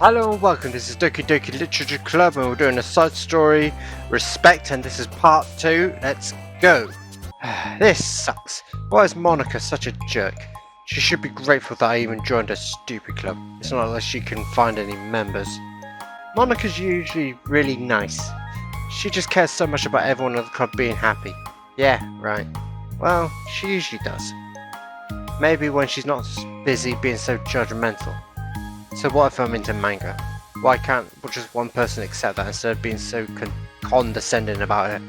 Hello and welcome, this is Doki Doki Literature Club and we're doing a side story, Respect, and this is part 2, let's go! This sucks. Why is Monika such a jerk? She should be grateful that I even joined her stupid club. It's not like she can find any members. Monika's usually really nice. She just cares so much about everyone at the club being happy. Yeah, right. Well, she usually does. Maybe when she's not busy being so judgmental. So what if I'm into manga? Why can't just one person accept that instead of being so condescending about it?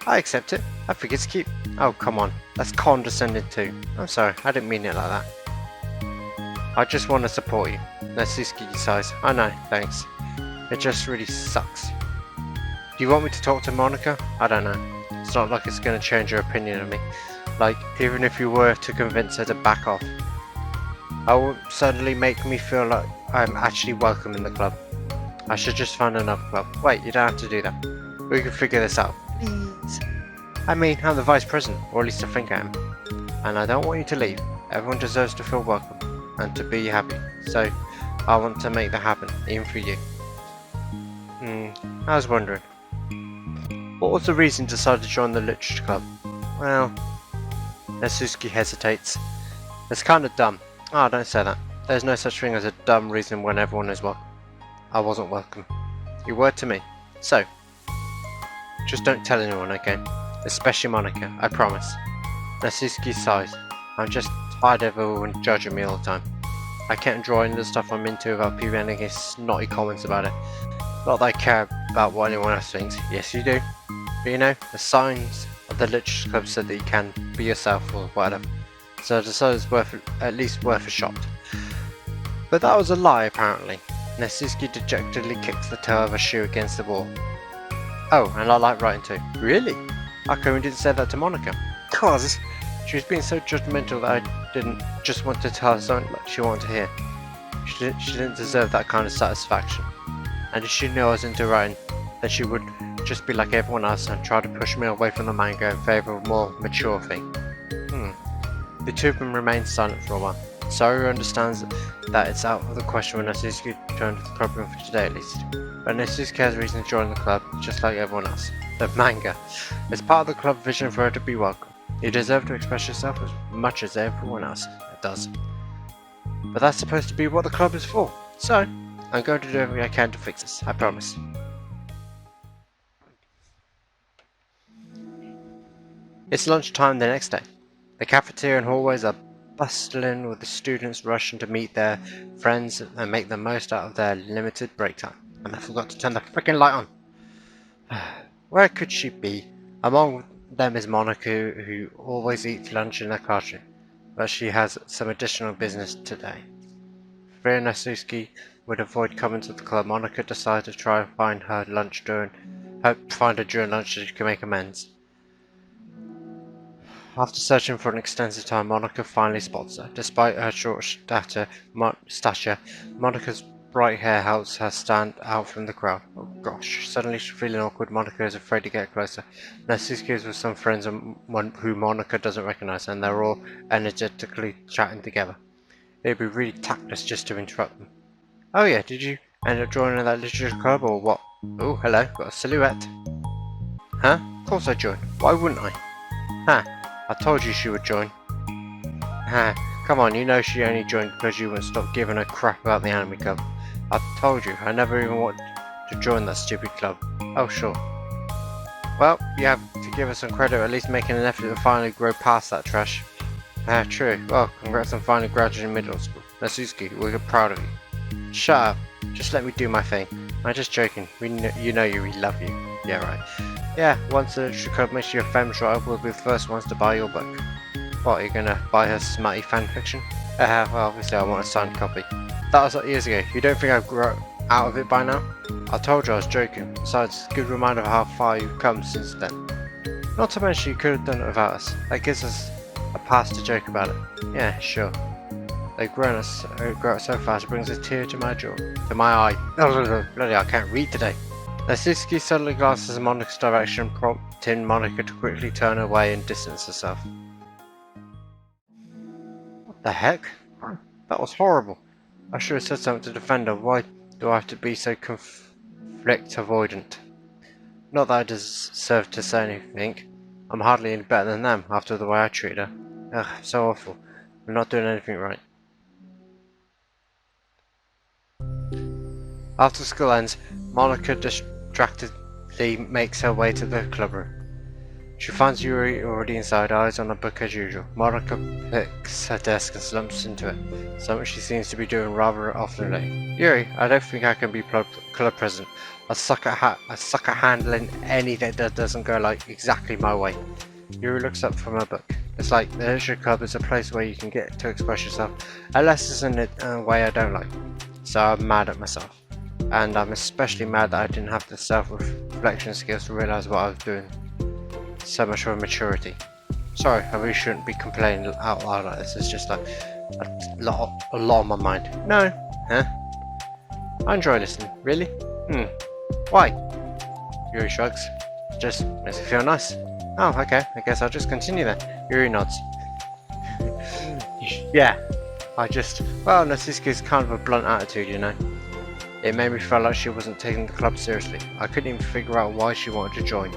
I accept it. I think it's cute. Oh, come on. That's condescending too. I'm sorry. I didn't mean it like that. I just want to support you. Natsuki sighs. I know. Thanks. It just really sucks. Do you want me to talk to Monika? I don't know. It's not like it's going to change your opinion of me. Like, even if you were to convince her to back off. That won't suddenly make me feel like I'm actually welcome in the club. I should just find another club. Wait, you don't have to do that. We can figure this out. Please. I mean, I'm the vice president, or at least I think I am. And I don't want you to leave. Everyone deserves to feel welcome, and to be happy. So, I want to make that happen, even for you. I was wondering. What was the reason you decided to join the literature club? Well, Natsuki hesitates. It's kind of dumb. Oh, don't say that. There's no such thing as a dumb reason when everyone is welcome. I wasn't welcome. You were to me. So, just don't tell anyone, okay? Especially Monika, I promise. Natsuki sighs. I'm just tired of everyone judging me all the time. I can't enjoy the stuff I'm into without people making snotty comments about it. Not that I care about what anyone else thinks. Yes, you do. But you know, the signs of the literature club said that you can be yourself or whatever. So I decided it's at least worth a shot. But that was a lie, apparently. Natsuki dejectedly kicks the toe of her shoe against the wall. Oh, and I like writing too. Really? How come you didn't say that to Monika? Cause she was being so judgmental that I didn't just want to tell her something like she wanted to hear. She didn't deserve that kind of satisfaction. And if she knew I was into writing, then she would just be like everyone else and try to push me away from the manga in favour of a more mature thing. The two of them remain silent for a while. Saru understands that it's out of the question when Natsuki joined the problem for today at least. But Natsuki has reason to join the club, just like everyone else. The manga. It's part of the club vision for her to be welcome. You deserve to express yourself as much as everyone else does. But that's supposed to be what the club is for. So, I'm going to do everything I can to fix this, I promise. It's lunchtime the next day. The cafeteria and hallways are bustling with the students rushing to meet their friends and make the most out of their limited break time. And I forgot to turn the freaking light on. Where could she be? Among them is Monika, who always eats lunch in her classroom, but she has some additional business today. Fearing Natsuki would avoid coming to the club, Monika decided to try and find her during lunch so she can make amends. After searching for an extensive time, Monika finally spots her. Despite her short stature, Monika's bright hair helps her stand out from the crowd. Oh gosh, suddenly she's feeling awkward. Monika is afraid to get closer. Natsuki is with some friends who Monika doesn't recognize, and they're all energetically chatting together. It'd be really tactless just to interrupt them. Oh yeah, did you end up joining that literature club or what? Oh, hello, got a silhouette. Huh? Of course I joined. Why wouldn't I? Huh. I told you she would join. Come on, you know she only joined because you wouldn't stop giving a crap about the anime club. I told you, I never even wanted to join that stupid club. Oh, sure. Well, you have to give her some credit, or at least making an effort to finally grow past that trash. True. Well, congrats on finally graduating middle school. Natsuki, we're proud of you. Shut up. Just let me do my thing. I'm just joking. You know we love you. Yeah, right. Yeah, once the literature club makes you a famous writer, we'll be the first ones to buy your book. What, are you gonna buy her smutty fanfiction? Well, obviously I want a signed copy. That was like years ago. You don't think I've grown out of it by now? I told you I was joking. Besides, it's a good reminder of how far you've come since then. Not to mention you could have done it without us. That gives us a pass to joke about it. Yeah, sure. They've grown up so fast it brings a tear to my jaw. To my eye. Bloody, I can't read today. Natsuki suddenly glances in Monika's direction, prompting Monika to quickly turn away and distance herself. What the heck? That was horrible. I should have said something to defend her. Why Do I have to be so conflict avoidant? Not that I deserve to say anything. I'm hardly any better than them after the way I treat her. Ugh, so awful. I'm not doing anything right. After school ends, Monika distractedly makes her way to the clubroom. She finds Yuri already inside, eyes on a book as usual. Monika picks her desk and slumps into it, something she seems to be doing rather often lately. Yuri, I don't think I can be club president. I suck at handling anything that doesn't go like exactly my way. Yuri looks up from her book. It's like the literature club is a place where you can get to express yourself, unless it's in a way I don't like. So I'm mad at myself. And I'm especially mad that I didn't have the self-reflection skills to realise what I was doing. So much for maturity. Sorry, I really shouldn't be complaining out loud like this. It's just like a lot on my mind. No, huh? I enjoy listening. Really? Why? Yuri shrugs. Just makes me feel nice. Oh, okay. I guess I'll just continue then. Yuri nods. Yeah. Well, Natsuki's kind of a blunt attitude, you know. It made me feel like she wasn't taking the club seriously. I couldn't even figure out why she wanted to join.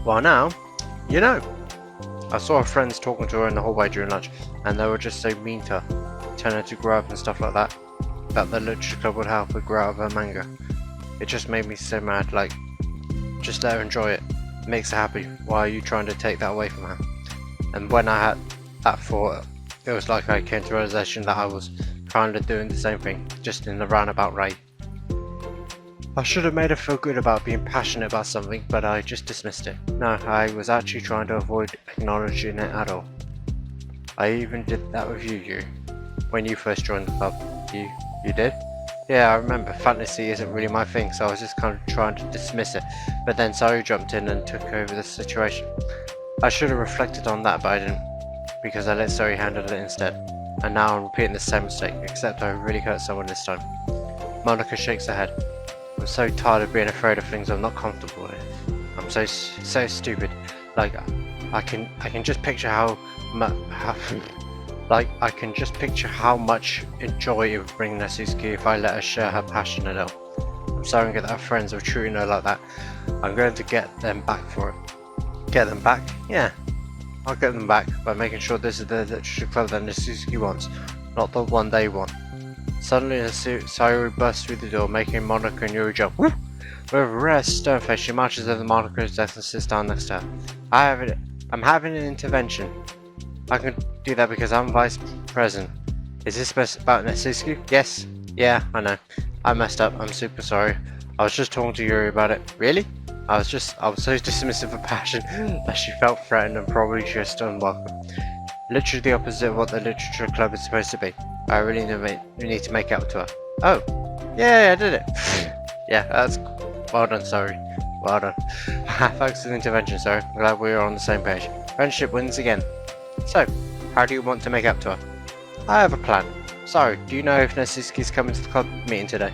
Well now, you know. I saw her friends talking to her in the hallway during lunch, and they were just so mean to her, telling her to grow up and stuff like that. That the literature club would help her grow out of her manga. It just made me so mad, like, just let her enjoy it. It makes her happy. Why are you trying to take that away from her? And when I had that thought, it was like I came to the realization that I was kind of doing the same thing, just in a roundabout way. I should have made her feel good about being passionate about something, but I just dismissed it. No, I was actually trying to avoid acknowledging it at all. I even did that with you, when you first joined the club. You did? Yeah, I remember. Fantasy isn't really my thing, so I was just kind of trying to dismiss it, but then Saru jumped in and took over the situation. I should have reflected on that, but I didn't, because I let Saru handle it instead. And now I'm repeating the same mistake, except I really hurt someone this time. Monika shakes her head. I'm so tired of being afraid of things I'm not comfortable with. I'm so stupid. Like, I can just picture how I can just picture how much joy it would bring Natsuki if I let her share her passion at all. I'm sorry that her friends are treating her like that. I'm going to get them back for it. Get them back? Yeah. I'll get them back by making sure this is the literature club that Natsuki wants, not the one they want. Suddenly, Saru bursts through the door, making Monika and Yuri jump. Woo! With a rare stern face, she marches over Monika's desk and sits down next to her. I'm having an intervention. I can do that because I'm vice president. Is this about Natsuki? Yes. Yeah, I know. I messed up. I'm super sorry. I was just talking to Yuri about it. Really? I was so dismissive of passion that she felt threatened and probably just unwelcome. Literally the opposite of what the literature club is supposed to be. I really need to make it up to her. Oh, yeah, I did it. Yeah, that's well done, sorry. Well done. Thanks for the intervention, sorry. I'm glad we are on the same page. Friendship wins again. So, how do you want to make up to her? I have a plan. Sorry, do you know if Natsuki's coming to the club meeting today?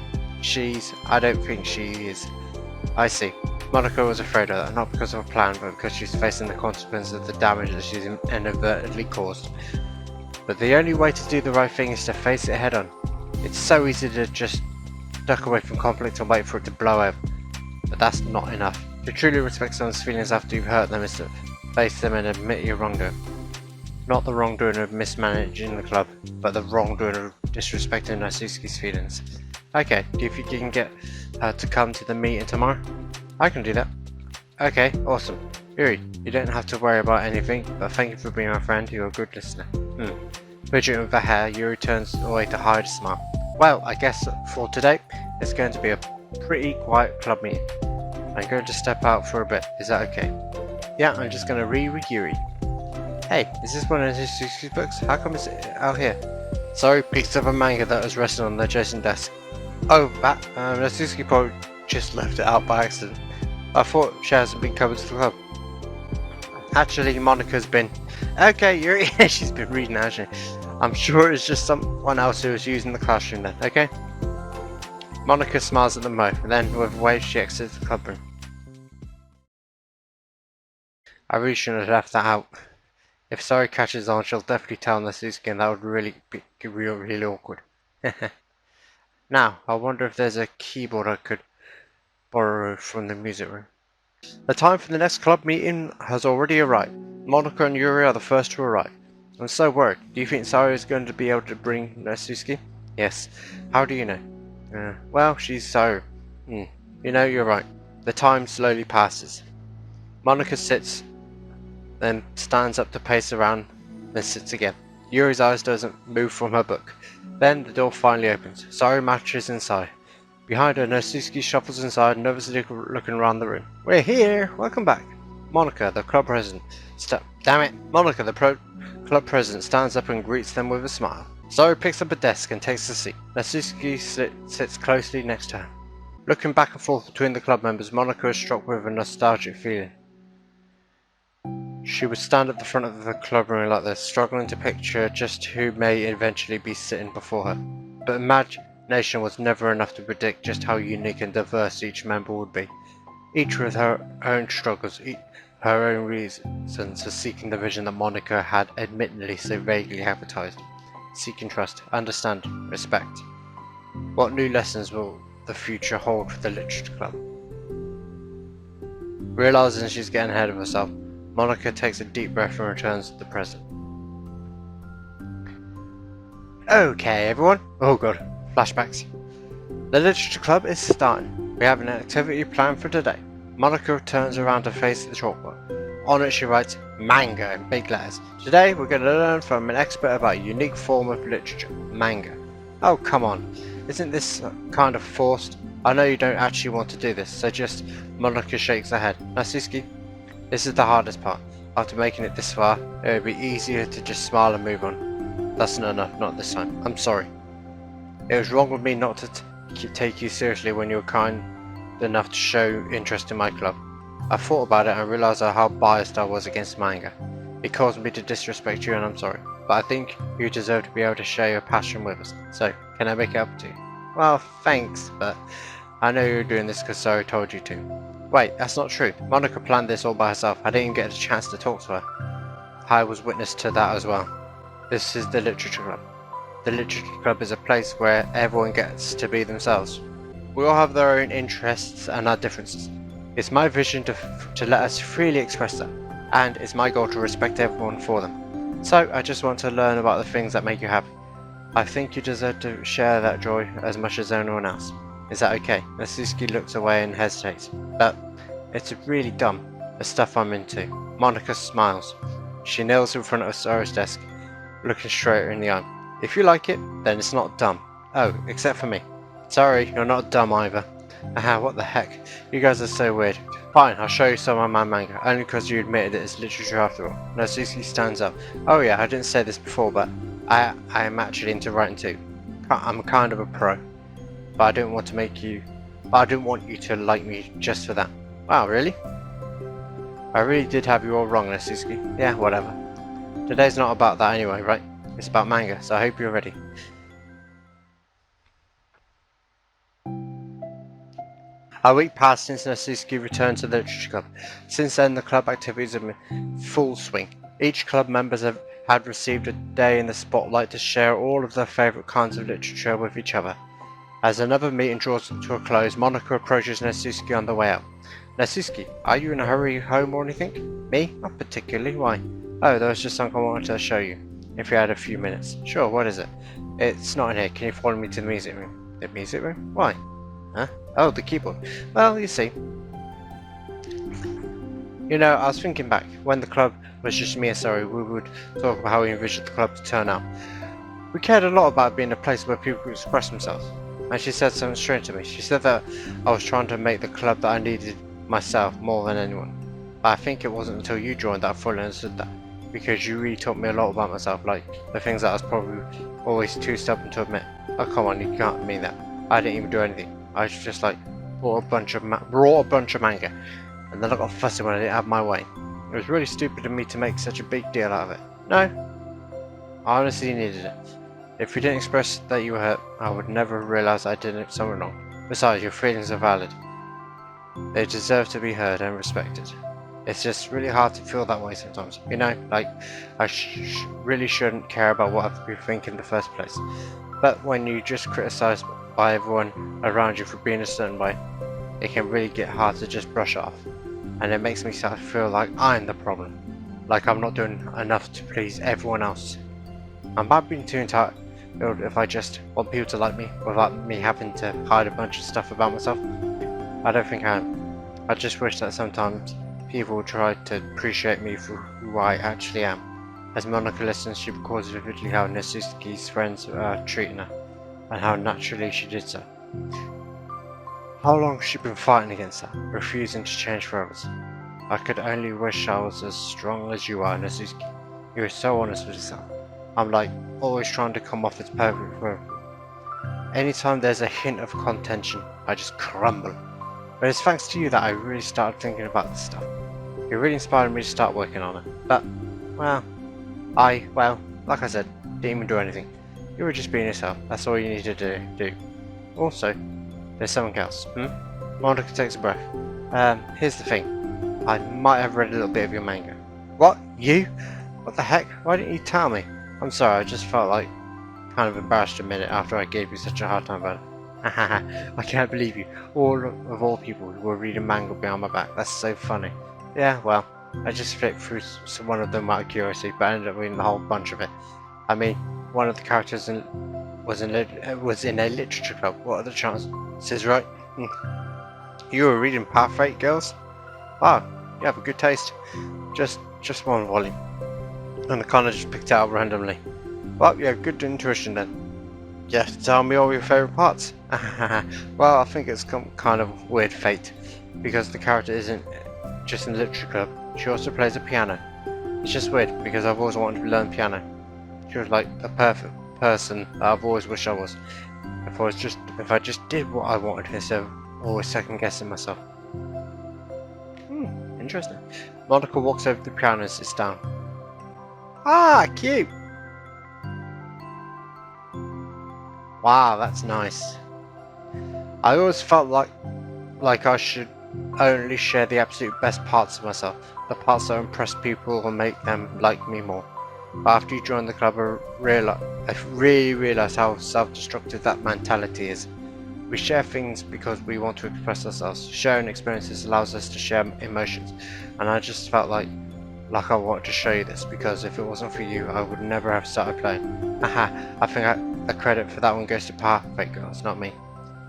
I don't think she is. I see. Monika was afraid of that, not because of a plan, but because she's facing the consequences of the damage that she's inadvertently caused. But the only way to do the right thing is to face it head on. It's so easy to just duck away from conflict and wait for it to blow over. But that's not enough. To truly respect someone's feelings after you've hurt them is to face them and admit your wrongdoing. Not the wrongdoing of mismanaging the club, but the wrongdoing of disrespecting Natsuki's feelings. Okay, do you think you can get her to come to the meeting tomorrow? I can do that. Okay, awesome. Yuri, you don't have to worry about anything, but thank you for being my friend. You're a good listener. Fidgeting with her hair, Yuri turns away to hide a smile. Well, I guess for today, it's going to be a pretty quiet club meeting. I'm going to step out for a bit. Is that okay? Yeah, I'm just going to read with Yuri. Hey, is this one of Natsuki's books? How come it's out here? Sorry, picked up a manga that was resting on the adjacent desk. Oh, that? Natsuki probably just left it out by accident. I thought she hasn't been coming to the club. Actually, Monika's been... Okay, Yuri, she's been reading actually. I'm sure it's just someone else who was using the classroom then, okay? Monika smiles at them both, and then with a wave she exits the club room. I really shouldn't have left that out. If Sari catches on, she'll definitely tell Natsuki and that would really be really awkward. Now, I wonder if there's a keyboard I could borrow from the music room. The time for the next club meeting has already arrived. Monika and Yuri are the first to arrive. I'm so worried. Do you think Saru is going to be able to bring Natsuki? Yes. How do you know? Well, she's Saru. You know, you're right. The time slowly passes. Monika sits, then stands up to pace around, then sits again. Yuri's eyes doesn't move from her book. Then the door finally opens. Saru marches inside. Behind her, Natsuki shuffles inside, nervously looking around the room. We're here! Welcome back! Monika, the club president. Damn it! Monika, the club president, stands up and greets them with a smile. Saru picks up a desk and takes a seat. Natsuki sits closely next to her. Looking back and forth between the club members, Monika is struck with a nostalgic feeling. She would stand at the front of the club room like this, struggling to picture just who may eventually be sitting before her. But imagination was never enough to predict just how unique and diverse each member would be. Each with her own struggles, her own reasons for seeking the vision that Monika had admittedly so vaguely advertised. Seeking trust, understanding, respect. What new lessons will the future hold for the Literature Club? Realizing she's getting ahead of herself, Monika takes a deep breath and returns to the present. Okay, everyone. Oh god, flashbacks. The Literature Club is starting. We have an activity planned for today. Monika turns around to face the chalkboard. On it she writes, manga in big letters. Today we're going to learn from an expert about a unique form of literature, manga. Oh come on, isn't this kind of forced? I know you don't actually want to do this, so just... Monika shakes her head. Natsuki, this is the hardest part. After making it this far, it would be easier to just smile and move on. That's not enough, not this time. I'm sorry. It was wrong with me not to take you seriously when you were kind enough to show interest in my club. I thought about it and realised how biased I was against manga. It caused me to disrespect you and I'm sorry. But I think you deserve to be able to share your passion with us. So, can I make it up to you? Well, thanks, but I know you're doing this because Saru told you to. Wait, that's not true. Monika planned this all by herself. I didn't even get a chance to talk to her. I was witness to that as well. This is the Literature Club. The Literature Club is a place where everyone gets to be themselves. We all have their own interests and our differences. It's my vision to let us freely express them, and it's my goal to respect everyone for them. So, I just want to learn about the things that make you happy. I think you deserve to share that joy as much as anyone else. Is that okay? Natsuki looks away and hesitates. But it's really dumb, the stuff I'm into. Monika smiles. She kneels in front of Saru's desk, looking straight her in the eye. If you like it, then it's not dumb. Oh, except for me. Sorry, you're not dumb either. Aha, what the heck? You guys are so weird. Fine, I'll show you some of my manga, only because you admitted it is literature after all. Natsuki stands up. Oh yeah, I didn't say this before, but I am actually into writing too. I'm kind of a pro. But I didn't want you to like me just for that. Wow, really? I really did have you all wrong, Natsuki. Yeah, whatever. Today's not about that anyway, right? It's about manga, so I hope you're ready. A week passed since Natsuki returned to the Literature Club. Since then, the club activities have been in full swing. Each club members had received a day in the spotlight to share all of their favourite kinds of literature with each other. As another meeting draws to a close, Monika approaches Natsuki on the way out. Natsuki, are you in a hurry home or anything? Me? Not particularly. Why? Oh, there was just something I wanted to show you. If you had a few minutes. Sure, what is it? It's not in here. Can you follow me to the music room? The music room? Why? Huh? Oh, the keyboard. Well, you see. You know, I was thinking back, when the club was just me and Saru, we would talk about how we envisioned the club to turn out. We cared a lot about being a place where people could express themselves. And she said something strange to me. She said that I was trying to make the club that I needed myself more than anyone. But I think it wasn't until you joined that I fully understood that. Because you really taught me a lot about myself, like the things that I was probably always too stubborn to admit. Oh come on, you can't mean that. I didn't even do anything. I was just like, brought a bunch of manga. And then I got fussy when I didn't have my way. It was really stupid of me to make such a big deal out of it. No, I honestly needed it. If you didn't express that you were hurt, I would never realise I did something wrong. Besides, your feelings are valid. They deserve to be heard and respected. It's just really hard to feel that way sometimes. You know, like, I really shouldn't care about what other people think in the first place. But when you just criticized by everyone around you for being a certain way, it can really get hard to just brush off. And it makes me start to feel like I'm the problem. Like I'm not doing enough to please everyone else. I might be too entitled if I just want people to like me without me having to hide a bunch of stuff about myself. I don't think I am. I just wish that sometimes people would try to appreciate me for who I actually am. As Monika listens, she records vividly how Natsuki's friends are treating her, and how naturally she did so. How long has she been fighting against that, refusing to change for others? I could only wish I was as strong as you are, Natsuki. You are so honest with yourself. I'm like, always trying to come off as perfect for everyone. Anytime there's a hint of contention, I just crumble. But it's thanks to you that I really started thinking about this stuff. You really inspired me to start working on it. But, well, like I said, didn't even do anything. You were just being yourself. That's all you needed to do. Also, there's something else. Monika takes a breath. Here's the thing. I might have read a little bit of your manga. What? You? What the heck? Why didn't you tell me? I'm sorry, I just felt like kind of embarrassed a minute after I gave you such a hard time about it. Hahaha, I can't believe you. All people who were reading manga behind my back. That's so funny. Yeah, well, I just flipped through one of them out of curiosity, but I ended up reading the whole bunch of it. I mean, one of the characters was in a literature club. What are the chances, right? You were reading Path 8 Girls? Wow, you have a good taste. Just one volume. And I kinda just picked it out randomly. Well, you have good intuition then. Yeah, tell me all your favourite parts. Well, I think it's kind of weird fate, because the character isn't just in the literature club, she also plays the piano. It's just weird, because I've always wanted to learn piano. She was like a perfect person that I've always wished I was. If I just did what I wanted instead of always second guessing myself. Interesting. Monika walks over to the piano and sits down. Ah, cute! Wow, that's nice. I always felt like I should only share the absolute best parts of myself, the parts that impress people and make them like me more. But after you joined the club, I really realised how self-destructive that mentality is. We share things because we want to express ourselves. Sharing experiences allows us to share emotions, and I just felt like I wanted to show you this, because if it wasn't for you, I would never have started playing. I think the credit for that one goes to Perfect Girls, not me.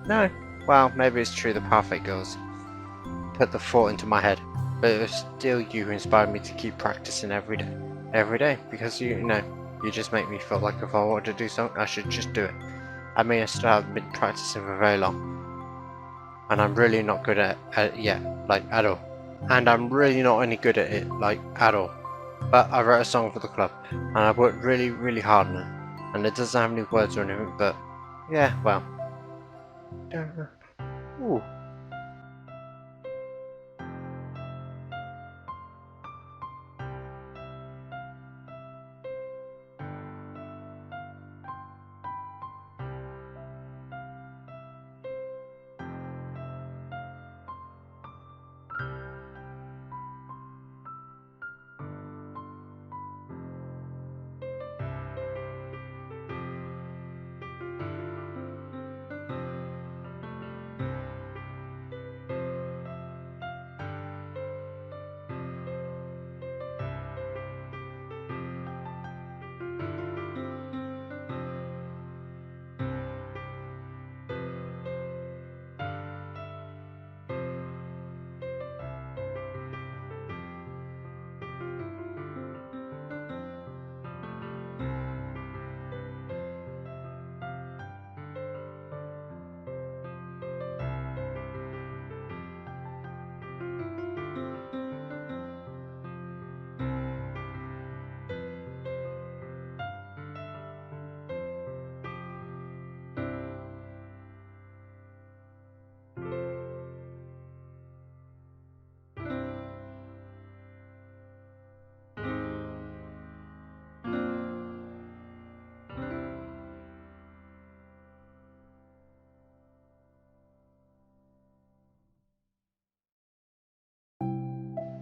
No, well, maybe it's true the Perfect Girls put the thought into my head, but it was still you who inspired me to keep practicing every day, because you just make me feel like if I wanted to do something, I should just do it. I mean, I still haven't been practicing for very long, and I'm really not good at it yet, like at all. And I'm really not any good at it, like at all. But I wrote a song for the club, and I worked really, really hard on it. And it doesn't have any words or anything, but yeah, well. Ooh.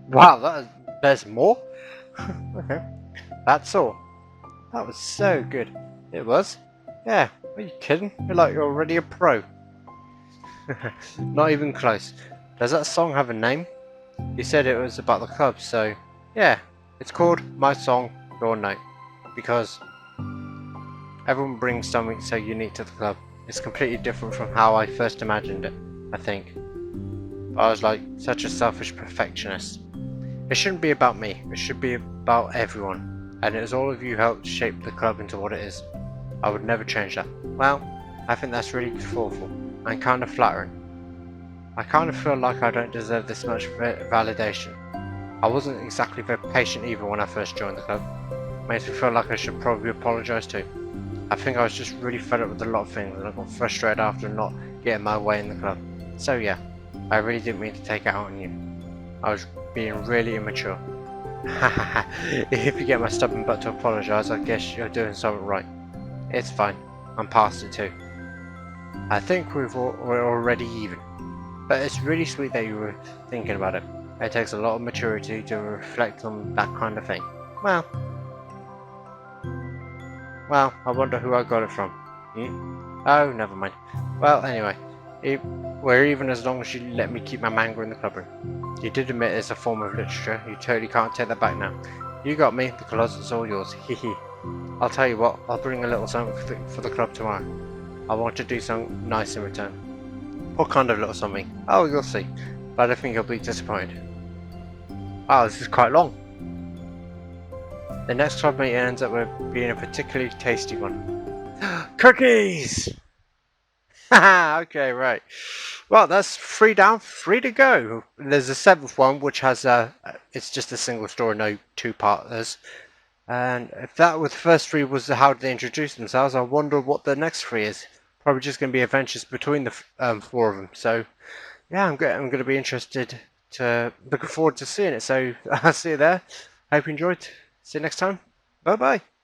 Wow, there's more? Okay, that's all. That was so good. It was? Yeah, Are you kidding? You're like you're already a pro. Not even close. Does that song have a name? You said it was about the club, so yeah, it's called My Song, Your Note, because everyone brings something so unique to the club. It's completely different from how I first imagined it, I think. But I was like such a selfish perfectionist. It shouldn't be about me, it should be about everyone, and it is all of you helped shape the club into what it is. I would never change that. Well, I think that's really thoughtful and kind of flattering. I kind of feel like I don't deserve this much validation. I wasn't exactly very patient either when I first joined the club. Makes me feel like I should probably apologise too. I think I was just really fed up with a lot of things and I got frustrated after not getting my way in the club. So yeah, I really didn't mean to take it out on you. I was being really immature. If you get my stubborn butt to apologise, I guess you're doing something right. It's fine, I'm past it too. I think we're already even. But it's really sweet that you were thinking about it. It takes a lot of maturity to reflect on that kind of thing. Well, I wonder who I got it from. Oh, never mind. Well, anyway, we're even as long as you let me keep my manga in the club room. You did admit it's a form of literature. You totally can't take that back now. You got me. The closet's all yours. Hehe. I'll tell you what. I'll bring a little something for the club tomorrow. I want to do something nice in return. What kind of little something? Oh, you'll see. But I don't think you'll be disappointed. Wow, this is quite long. The next club meeting ends up with being a particularly tasty one. Cookies! Haha, okay, right. Well, that's 3 down, 3 to go. There's a 7th one, which has it's just a single story, no 2-parters. And if that was the first 3 was how they introduce themselves, I wonder what the next 3 is. Probably just going to be adventures between the 4 of them. So, yeah, I'm going to be interested looking forward to seeing it. So, I'll see you there. Hope you enjoyed. See you next time. Bye bye.